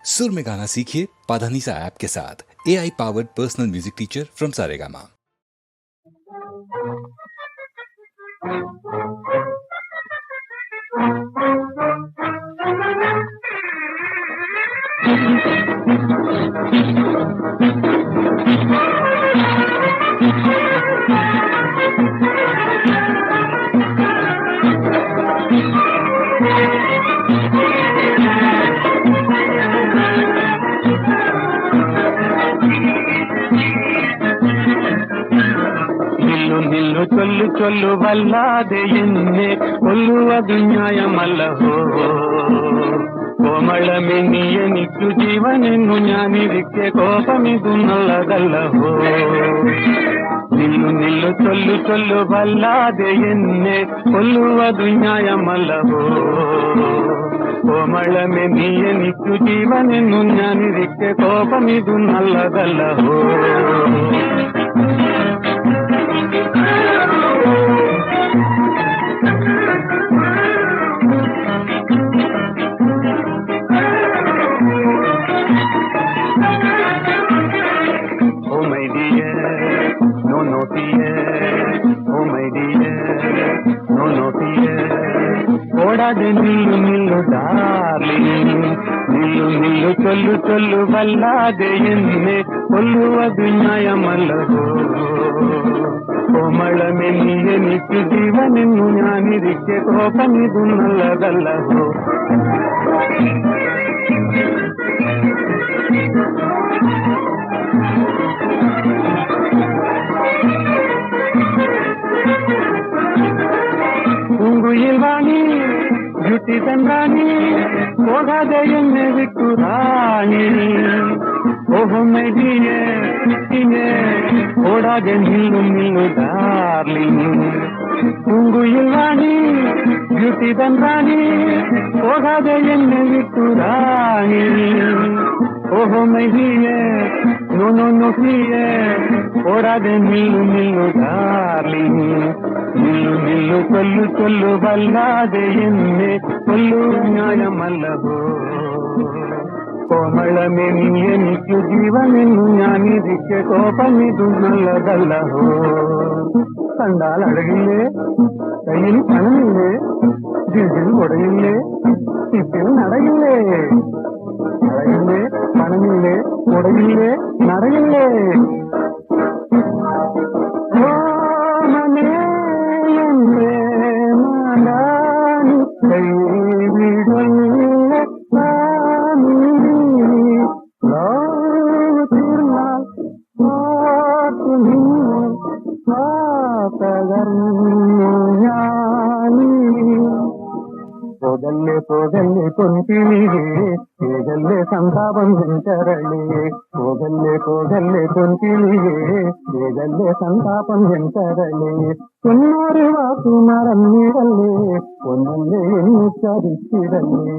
सुर में गाना सीखिए पाधानीसा ऐप के साथ। AI powered personal music teacher from Saregama. ನಿಲ್ಲು ನಿಲ್ಲು ಚೊಲ್ಲು ಚೊಲ್ಲುವಲ್ಲಾದೆ ಎನ್ನೆ ಕೊಲ್ಲುವುದು ನ್ಯಾയമಲ್ಲಹೋ ಕೋಮಳ ಮೆನ್ನಿಯ ನಿಟ್ಟು ಜೀವನೆನ್ನು ಜ್ಞಾನಿದಕ್ಕೆ ಕೋಪಮಿದು ನಲ್ಲದಲ್ಲಹೋ ನಿಲ್ಲು ನಿಲ್ಲು ಚೊಲ್ಲು ಚೊಲ್ಲುವಲ್ಲಾದೆ ಎನ್ನೆ ಕೊಲ್ಲುವುದು ನ್ಯಾയമಲ್ಲಹೋ ಕೋಮಳ ಮೆನ್ನಿಯ ನಿಟ್ಟು ಜೀವನೆನ್ನು ಜ್ಞಾನಿದಕ್ಕೆ ಕೋಪಮಿದು ನಲ್ಲದಲ್ಲಹೋ Oh my dear, no no fear. Oh my dear, no no fear. ಓಡಾದೆ ನಿಲ್ಲು ನಿಲ್ಲು ಡಾರ್ಲಿಂಗ್, ನಿಲ್ಲು ನಿಲ್ಲು ಚೊಲ್ಲು ಚೊಲ್ಲು ಬಲ್ಲಾದೆ ಎನ್ನೆ ಕೊಲ್ಲುವುದು ನ್ಯಾയമಲ್ಲಹೋ ಕೋಮಳ ಮೆನ್ನಿಯ ನಿತ್ಯ ಜೀವನೆನ್ನು ಜ್ಞಾನಿದಕ್ಕೆ ಕೋಪಮಿದು ನಲ್ಲದಲ್ಲಹೋ பூங்குயில் வாணி ஜுட்டி தன்றாணி போகாத என்னை விட்டு ராணி ஓஹமை டியே ஓடாத நில்லு நில்லு டார்லிங் பூங்குயில் வாணி ஜுட்டி தன்றாணி போகாத என்னை விட்டு ராணி ஓஹமை டியே நோ நோ நோ டியே ஓடாத நில்லு நில்லு டார்லிங் ನಿಲ್ಲು ನಿಲ್ಲು ಕೊಲ್ಲು ಕೊಲ್ಲು ಬಲ್ಲಾದೆ ಎನ್ನೆ ಕೊಲ್ಲು ನ್ಯಾയമಲ್ಲಹೋ ಕೋಮಳ ಮೆನ್ನಿಯ ನಿತ್ಯ ಜೀವನೆನ್ನು ಜ್ಞಾನಿದಕ್ಕೆ കോപമിതു നല്ലതല്ലഹോ കണ്ടാൽ അഴകില്ലേ കയ്യിൽ പണമില്ലേ ജിൽ കൊടയില്ലേ ഇപ്പിൽ നടയില്ലേ അഴകില്ലേ പണമില്ലേ കൊടയില്ലേ നടയില്ലേ പോകല്ലേ പോകല്ലേ പൊൻകിളിയേ ഏകല്ലേ സന്താപം വെഞ്ചരളേ പോകല്ലേ പോകല്ലേ പൊൻകിളിയേ ഏകല്ലേ സന്താപം വെഞ്ചരളേ പൊന്നൊരു വാക്കു മറന്നിടല്ലേ ഒന്നല്ലേ എന്നു ചരിച്ചിടല്ലേ